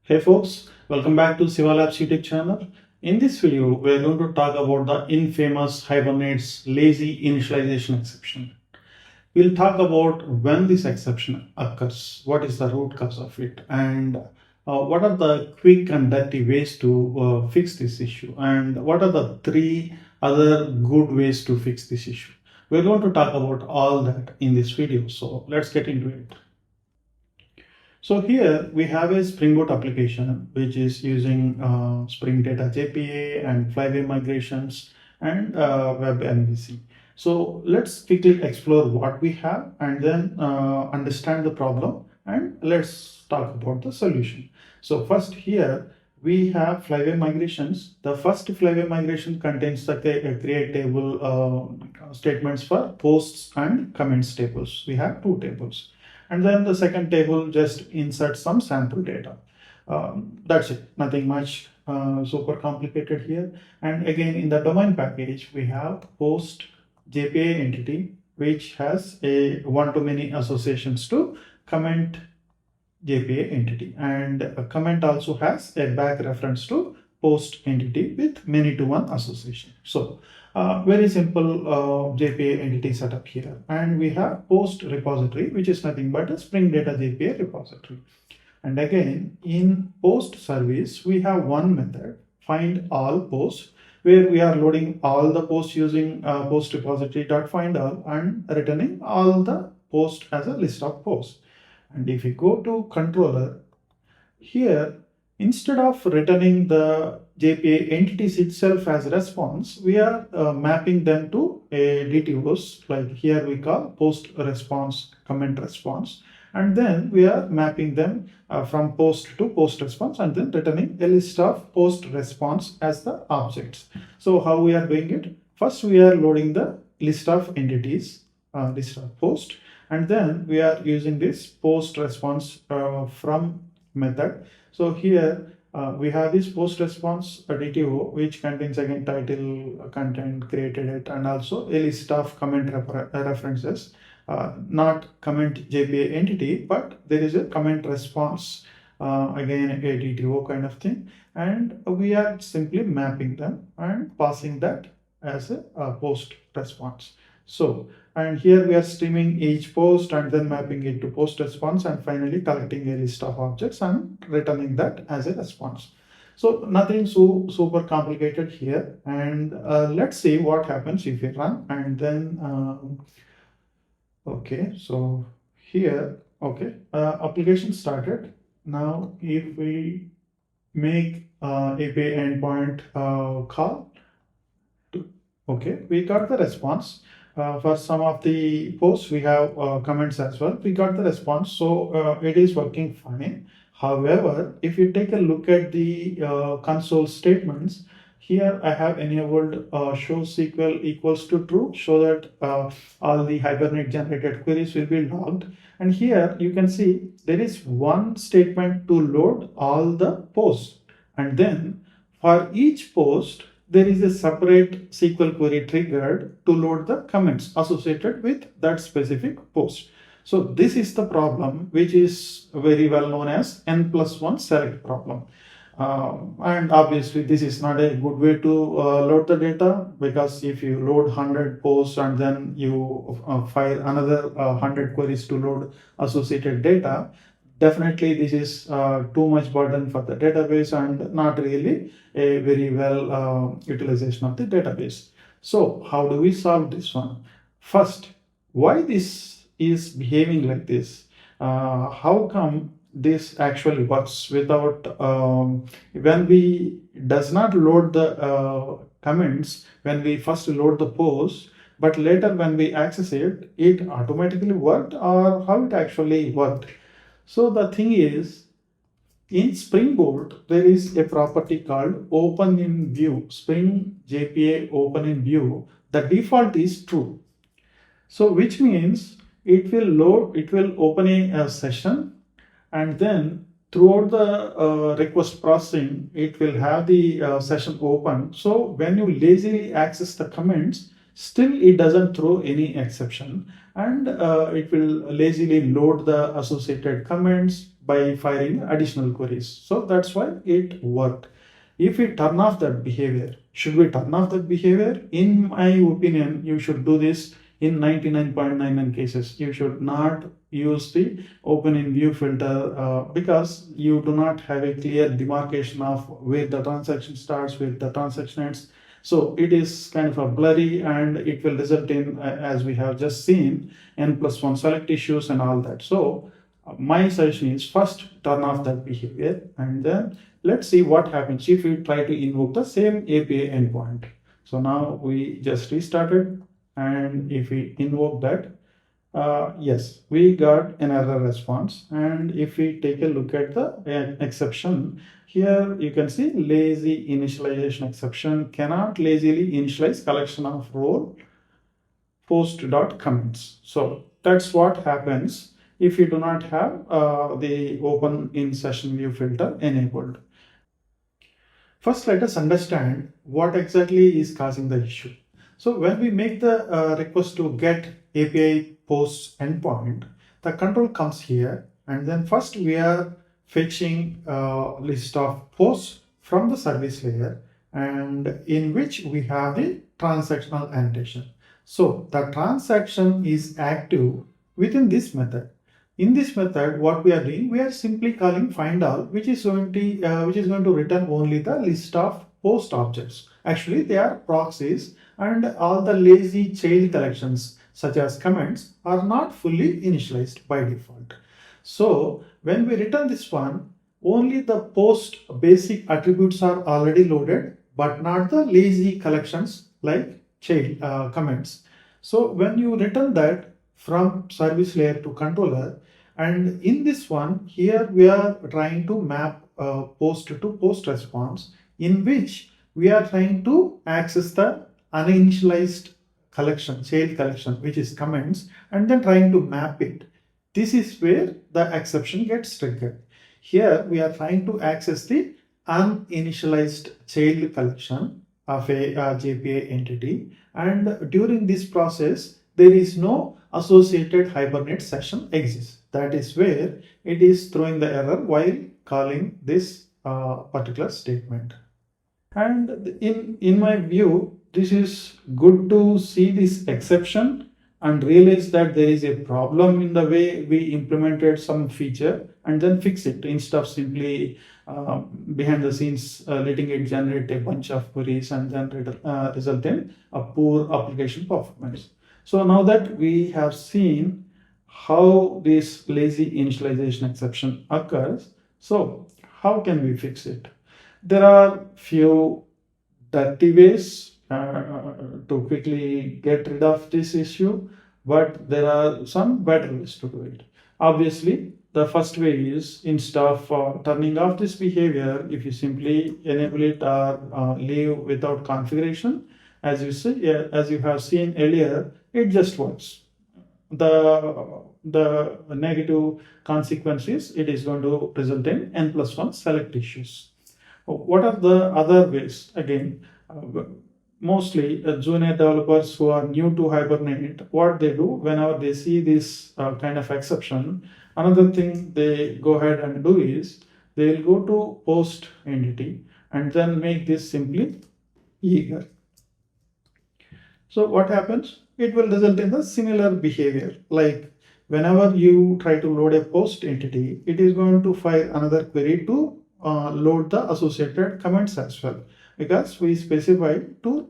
Hey folks, welcome back to SivaLabs YouTube channel. In this video, we are going to talk about the infamous Hibernate's lazy initialization exception. We'll talk about when this exception occurs, what is the root cause of it, and what are the quick and dirty ways to fix this issue, and what are the three other good ways to fix this issue. We're going to talk about all that in this video, so let's get into it. So here we have a springboot application which is using Spring Data JPA and Flyway migrations and Web MVC. So let's quickly explore what we have and then understand the problem, and let's talk about the solution. So first here we have Flyway migrations. The first Flyway migration contains the create table statements for posts and comments tables. We have two tables. And then the second table just inserts some sample data. That's it, nothing much super complicated here. And again, in the domain package, we have post JPA entity, which has a one-to-many associations to comment JPA entity. And a comment also has a back reference to post entity with many-to-one association. So very simple JPA entity setup here. And we have post repository, which is nothing but a Spring Data JPA repository. And again, in post service, we have one method, find all posts, where we are loading all the posts using post repository.findAll and returning all the posts as a list of posts. And if you go to controller, here, instead of returning the JPA entities itself as response, we are mapping them to DTOs, like here we call post response, comment response, and then we are mapping them from post to post response and then returning a list of post response as the objects. So how we are doing it? First, we are loading the list of entities, list of post, and then we are using this post response from method. So here we have this post response DTO, which contains again title, content, created it, and also a list of comment references. Not comment JPA entity, but there is a comment response, again a DTO kind of thing, and we are simply mapping them and passing that as a post response. So, and here we are streaming each post and then mapping it to post response and finally collecting a list of objects and returning that as a response. So nothing super complicated here. And let's see what happens if we run and then, okay, so here, okay, application started. Now, if we make API endpoint call, okay, we got the response. For some of the posts, we have comments as well. We got the response, so it is working fine. However, if you take a look at the console statements, here I have enabled show SQL equals to true, so that all the Hibernate generated queries will be logged. And here you can see there is one statement to load all the posts. And then for each post, there is a separate SQL query triggered to load the comments associated with that specific post. So this is the problem, which is very well known as N+1 SELECT problem. And obviously this is not a good way to load the data, because if you load 100 posts and then you fire another 100 queries to load associated data, definitely this is too much burden for the database and not really a very well utilization of the database. So how do we solve this one? First, why this is behaving like this? How come this actually works without when we does not load the comments when we first load the post, but later when we access it, it automatically worked, or how it actually worked? So the thing is, in Springboot, there is a property called OpenInView, Spring JPA OpenInView. The default is true. So which means it will load, it will open a session, and then throughout the request processing, it will have the session open. So when you lazily access the comments, still it doesn't throw any exception, and it will lazily load the associated comments by firing additional queries. So that's why it worked. If we turn off that behavior, should we turn off that behavior? In my opinion, you should do this in 99.99 cases. You should not use the OpenInSessionViewFilter because you do not have a clear demarcation of where the transaction starts, where the transaction ends. So it is kind of a blurry, and it will result in, as we have just seen, N+1 SELECT issues and all that. So my suggestion is first turn off that behavior, and then let's see what happens if we try to invoke the same API endpoint. So now we just restarted, and if we invoke that, yes, we got an error response. And if we take a look at the exception, here you can see lazy initialization exception cannot lazily initialize collection of role post.comments. So that's what happens if you do not have the OpenInSessionViewFilter enabled. First, let us understand what exactly is causing the issue. So when we make the request to get API posts endpoint, the control comes here, and then first we are fetching a list of posts from the service layer, and in which we have the transactional annotation. So the transaction is active within this method. In this method, what we are doing, we are simply calling findAll, which is going to return only the list of post objects. Actually, they are proxies, and all the lazy child collections such as comments are not fully initialized by default. So when we return this one, only the post basic attributes are already loaded, but not the lazy collections like child comments. So when you return that from service layer to controller, and in this one here we are trying to map post to post response, in which we are trying to access the uninitialized collection, child collection, which is comments, and then trying to map it. This is where the exception gets triggered. Here we are trying to access the uninitialized child collection of a JPA entity, and during this process there is no associated Hibernate session exists. That is where it is throwing the error while calling this particular statement. And in my view, this is good to see this exception and realize that there is a problem in the way we implemented some feature, and then fix it instead of simply behind the scenes letting it generate a bunch of queries and then result in a poor application performance. So now that we have seen how this lazy initialization exception occurs, so how can we fix it? There are few dirty ways to quickly get rid of this issue, but there are some better ways to do it. Obviously, the first way is, instead of turning off this behavior, if you simply enable it or leave without configuration, as you have seen earlier, it just works. The negative consequences, it is going to result in N+1 SELECT issues. What are the other ways? Again, mostly junior developers who are new to Hibernate, what they do whenever they see this kind of exception, another thing they go ahead and do is they'll go to post entity and then make this simply eager. So what happens? It will result in the similar behavior. Like whenever you try to load a post entity, it is going to fire another query to load the associated comments as well, because we specified to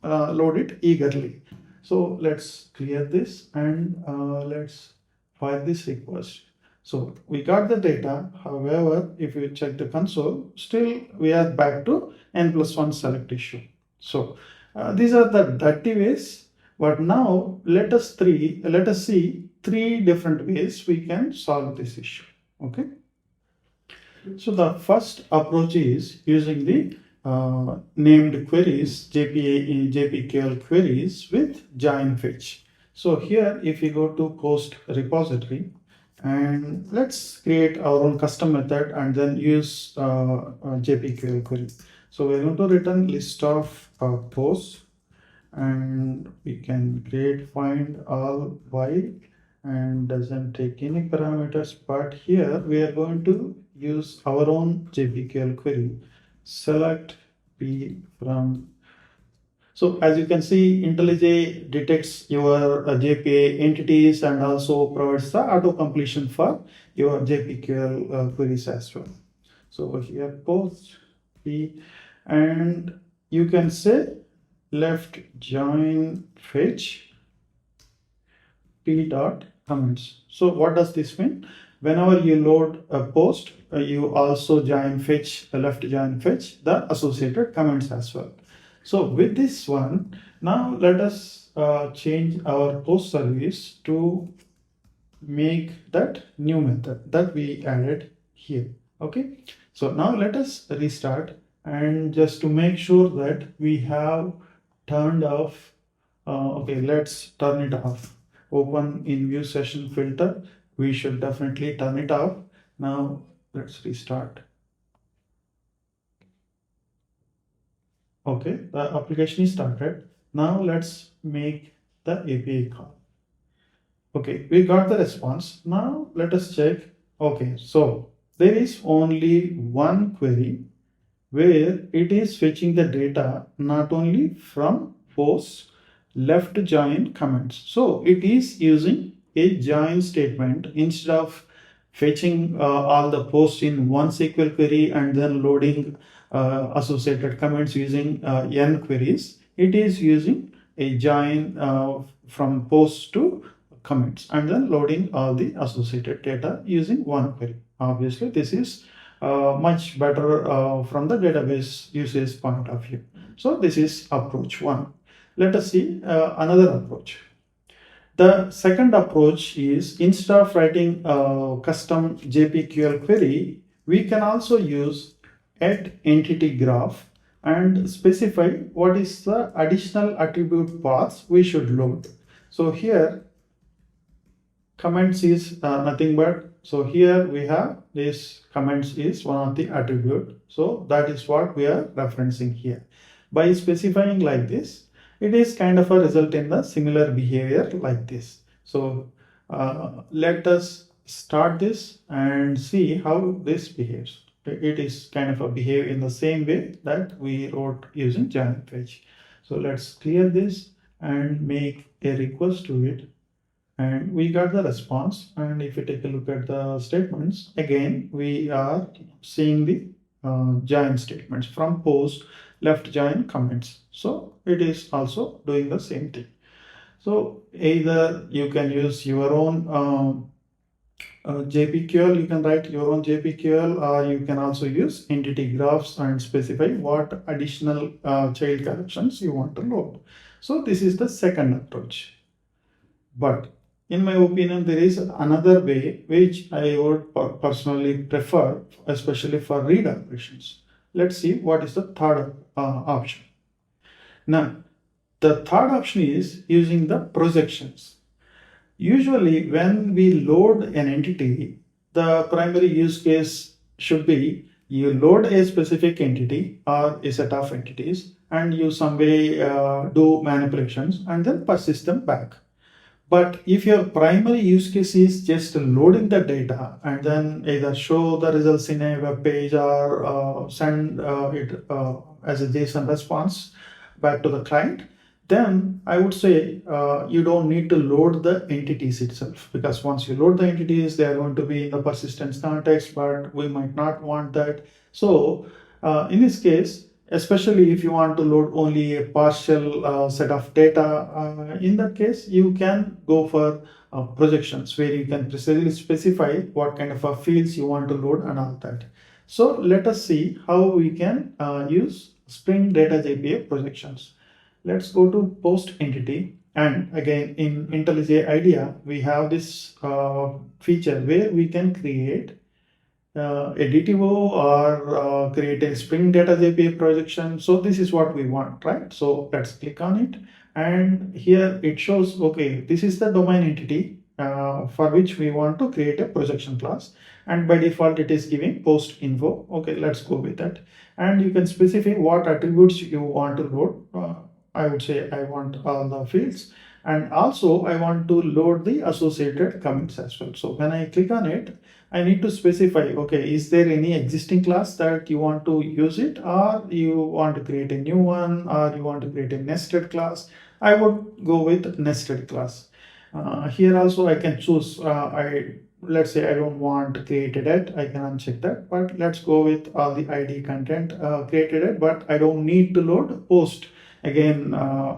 load it eagerly. So let's clear this and let's fire this request. So we got the data. However, if you check the console, still we are back to N+1 SELECT issue. So these are the dirty ways. But now let us see three different ways we can solve this issue. Okay. So the first approach is using the named queries, JPQL queries with join fetch. So here, if you go to post repository, and let's create our own custom method and then use JPQL query. So we're going to return list of posts, and we can create find all by and doesn't take any parameters, but here we are going to use our own JPQL query, select p from. So as you can see, IntelliJ detects your JPA entities and also provides the auto completion for your JPQL queries as well. So here post p, and you can say left join fetch p dot comments. So what does this mean? Whenever you load a post, you also join fetch, left join fetch the associated comments as well. So with this one, now let us change our post service to make that new method that we added here. Okay, so now let us restart, and just to make sure that we have turned off, okay, let's turn it off. Open in view session filter, we should definitely turn it off. Now let's restart. Okay, the application is started. Now let's make the API call. Okay, we got the response. Now let us check. Okay, so there is only one query where it is fetching the data not only from post left join comments. So it is using a join statement instead of fetching all the posts in one SQL query and then loading associated comments using n queries. It is using a join from post to comments and then loading all the associated data using one query. Obviously, this is much better from the database usage point of view. So this is approach one. Let us see another approach. The second approach is, instead of writing a custom JPQL query, we can also use entity graph and specify what is the additional attribute paths we should load. So here comments is nothing but, so here we have this comments is one of the attribute. So that is what we are referencing here. By specifying like this, it is kind of a result in the similar behavior like this. So let us start this and see how this behaves. It is kind of a behave in the same way that we wrote using join fetch. So let's clear this and make a request to it. And we got the response. And if you take a look at the statements, again, we are seeing the join statements from post left join comments. So it is also doing the same thing. So either you can use your own JPQL, you can write your own JPQL, or you can also use entity graphs and specify what additional child collections you want to load. So this is the second approach. But in my opinion, there is another way which I would personally prefer, especially for read operations. Let's see what is the third option. Now, the third option is using the projections. Usually, when we load an entity, the primary use case should be you load a specific entity or a set of entities and you some way do manipulations and then persist them back. But if your primary use case is just loading the data and then either show the results in a web page or send it as a JSON response back to the client, then I would say you don't need to load the entities itself, because once you load the entities, they are going to be in the persistence context, but we might not want that. So in this case, especially if you want to load only a partial set of data, in that case, you can go for projections where you can precisely specify what kind of fields you want to load and all that. So let us see how we can use Spring Data JPA projections. Let's go to post entity, and again in IntellijIdeA we have this feature where we can create a DTO or create a Spring Data JPA projection. So this is what we want, right? So let's click on it, and here it shows, okay, this is the domain entity for which we want to create a projection class, and by default it is giving post info. Okay, let's go with that, and you can specify what attributes you want to load. I would say I want all the fields, and also I want to load the associated comments as well. So when I click on it, I need to specify, okay, is there any existing class that you want to use it, or you want to create a new one, or you want to create a nested class. I would go with nested class. Here also I can choose, let's say I don't want created it, I can uncheck that, but let's go with all the ID content created it, but I don't need to load post again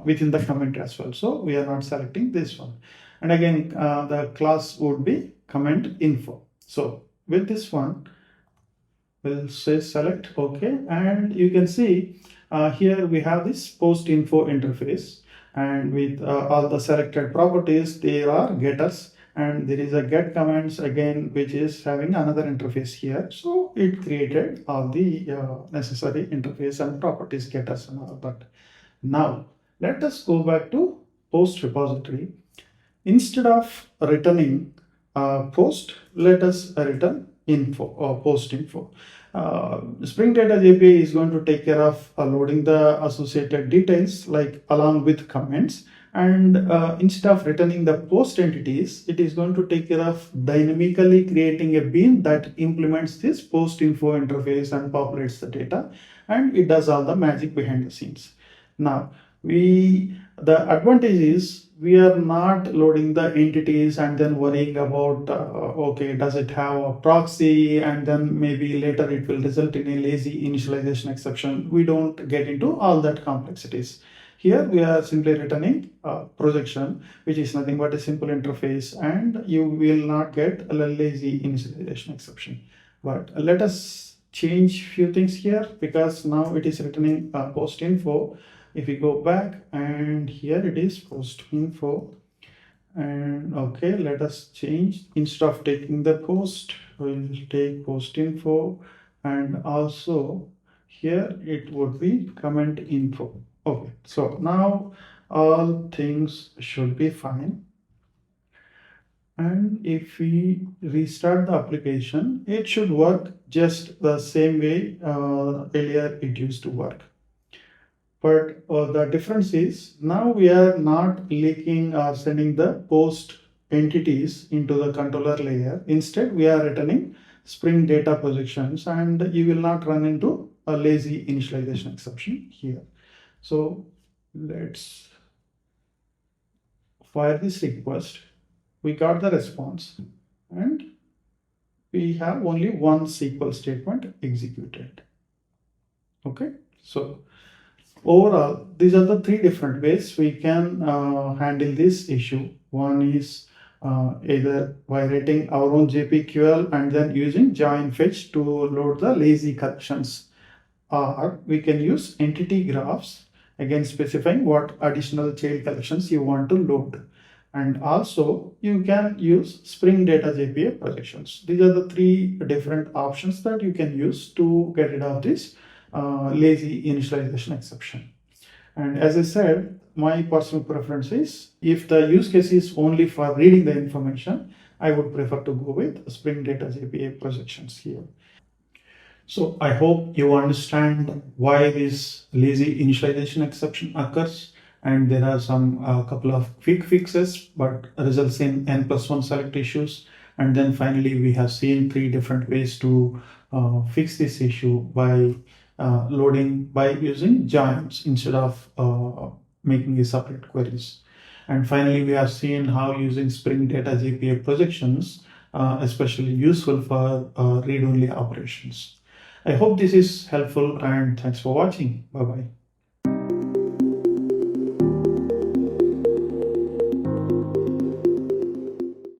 within the comment as well. So we are not selecting this one. And again, the class would be comment info. So with this one, we'll say select OK, and you can see here we have this post info interface, and with all the selected properties, there are getters, and there is a get comments again, which is having another interface here. So it created all the necessary interface and properties getters and all that. Now let us go back to post repository. Instead of returning post, let us return info or post info. Spring Data API is going to take care of loading the associated details like along with comments, and instead of returning the post entities, it is going to take care of dynamically creating a bean that implements this post info interface and populates the data, and it does all the magic behind the scenes. Now the advantage is we are not loading the entities and then worrying about okay, does it have a proxy, and then maybe later it will result in a lazy initialization exception. We don't get into all that complexities. Here we are simply returning projection, which is nothing but a simple interface, and you will not get a lazy initialization exception. But let us change few things here, because now it is returning post info. If we go back, and here it is post info, and okay, let us change, instead of taking the post, we'll take post info, and also here it would be comment info. Okay, so now all things should be fine. And if we restart the application, it should work just the same way earlier it used to work. But the difference is now we are not leaking or sending the post entities into the controller layer. Instead, we are returning Spring Data projections, and you will not run into a lazy initialization exception here. So let's fire this request. We got the response, and we have only one SQL statement executed. Okay, so overall, these are the three different ways we can handle this issue. One is either by writing our own JPQL and then using join fetch to load the lazy collections, or we can use entity graphs, again specifying what additional child collections you want to load. And also you can use Spring Data API projections. These are the three different options that you can use to get rid of this lazy initialization exception. And as I said, my personal preference is, if the use case is only for reading the information, I would prefer to go with Spring Data API projections here. So I hope you understand why this lazy initialization exception occurs, and there are some couple of quick fixes, but results in N+1 select issues. And then finally, we have seen three different ways to fix this issue by loading by using joins instead of making a separate queries. And finally, we have seen how using Spring Data API projections especially useful for read-only operations. I hope this is helpful, and thanks for watching. Bye-bye.